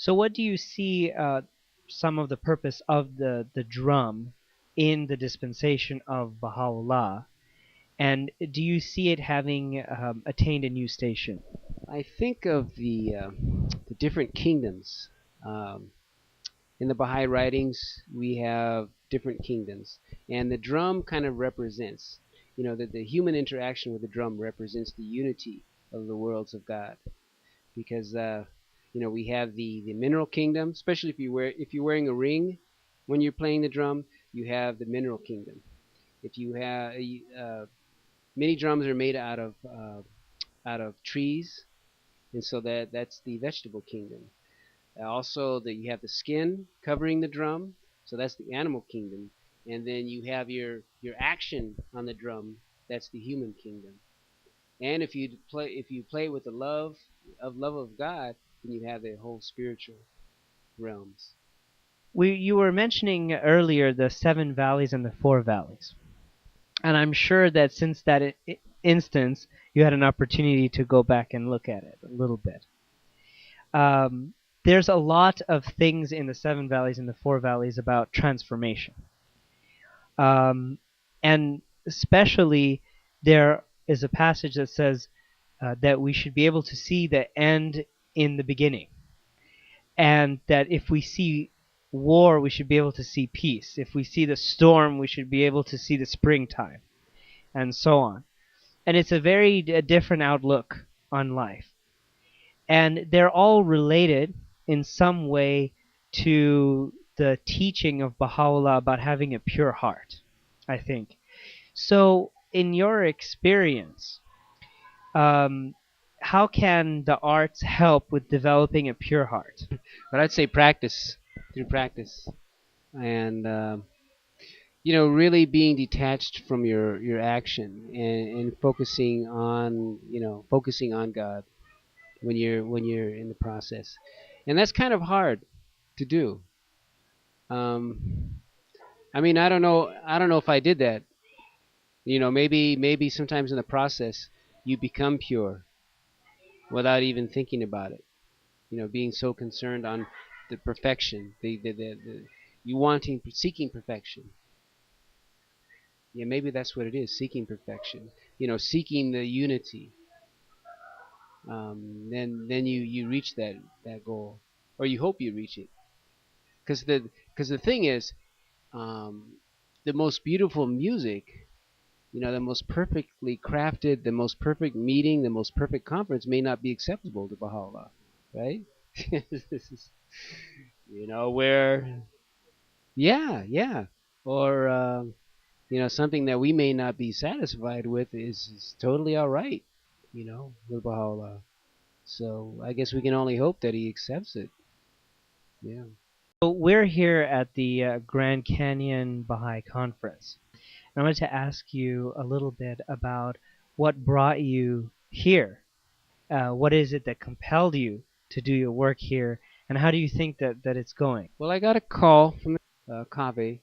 So what do you see some of the purpose of the drum in the dispensation of Baha'u'llah? And do you see it having attained a new station? I think of the different kingdoms. Um, in the Baha'i writings, we have different kingdoms, and the drum kind of represents, that the human interaction with the drum represents the unity of the worlds of God, because we have the mineral kingdom, especially if you're wearing a ring when you're playing the drum, you have the mineral kingdom. If you have many drums are made out of trees, and so that's the vegetable kingdom. Also, that you have the skin covering the drum, so that's the animal kingdom, and then you have your action on the drum. That's the human kingdom. And if you play with the love of God, then you have the whole spiritual realms. You were mentioning earlier the seven valleys and the four valleys. And I'm sure that since that instance, you had an opportunity to go back and look at it a little bit. There's a lot of things in the seven valleys and the four valleys about transformation. And especially, there is a passage that says that we should be able to see the end in the beginning. And that if we see war, we should be able to see peace. If we see the storm, we should be able to see the springtime, and so on. And it's a very different outlook on life. And they're all related in some way to the teaching of Baha'u'llah about having a pure heart, I think. So, in your experience, um, how can the arts help with developing a pure heart? But I'd say practice, through practice, and really being detached from your action, and focusing on God when you're in the process, and that's kind of hard to do. Um, I mean, I don't know if I did that. Maybe sometimes in the process you become pure without even thinking about it. Being so concerned on the perfection, the you seeking perfection. Yeah, maybe that's what it is, seeking perfection. Seeking the unity. Then you reach that goal, or you hope you reach it. Because the thing is, um, the most beautiful music, the most perfectly crafted, the most perfect meeting, the most perfect conference may not be acceptable to Baha'u'llah, right? This is, where, yeah, yeah, or something that we may not be satisfied with is totally all right, with Baha'u'llah. So I guess we can only hope that he accepts it. Yeah. So we're here at the Grand Canyon Baha'i Conference. And I wanted to ask you a little bit about what brought you here. What is it that compelled you to do your work here, and how do you think that it's going? Well, I got a call from Kave,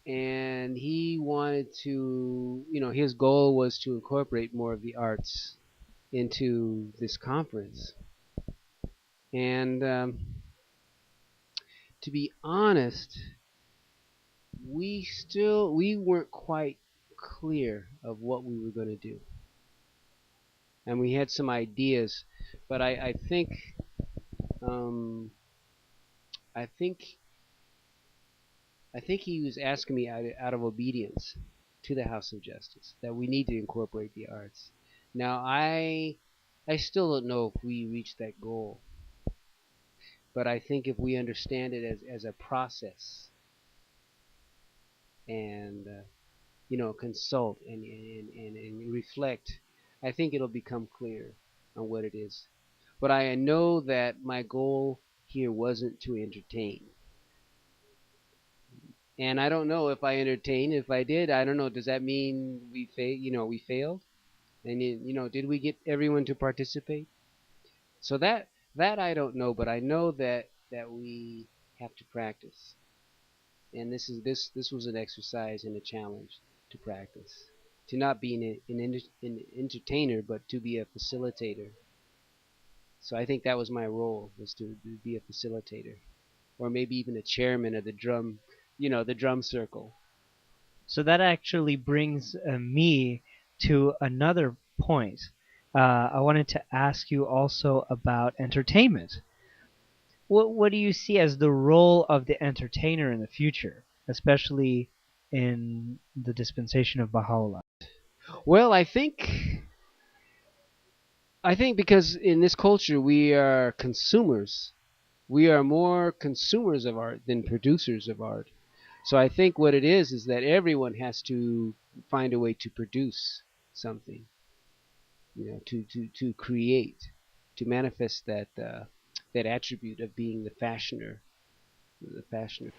and he wanted to, his goal was to incorporate more of the arts into this conference. And to be honest, we weren't quite clear of what we were going to do, and we had some ideas, but I think um, I think I think he was asking me out of obedience to the House of Justice that we need to incorporate the arts. Now I still don't know if we reach that goal, but I think if we understand it as a process, and consult and reflect, I think it'll become clear on what it is. But I know that my goal here wasn't to entertain. And I don't know if I entertained. If I did, I don't know. Does that mean we failed? And did we get everyone to participate? So that I don't know, but I know that we have to practice. And this was an exercise and a challenge to practice, to not be an entertainer, but to be a facilitator. So I think that was my role, was to be a facilitator, or maybe even a chairman of the drum, the drum circle. So that actually brings me to another point. I wanted to ask you also about entertainment. What do you see as the role of the entertainer in the future, especially in the dispensation of Baha'u'llah? Well, I think because in this culture we are consumers. We are more consumers of art than producers of art. So I think what it is that everyone has to find a way to produce something, to create, to manifest that attribute of being the fashioner, the fashioner.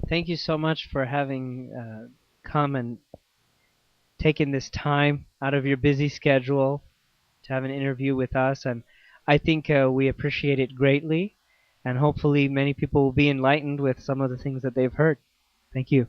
Thank you so much for having come and taken this time out of your busy schedule to have an interview with us. And I think we appreciate it greatly. And hopefully many people will be enlightened with some of the things that they've heard. Thank you.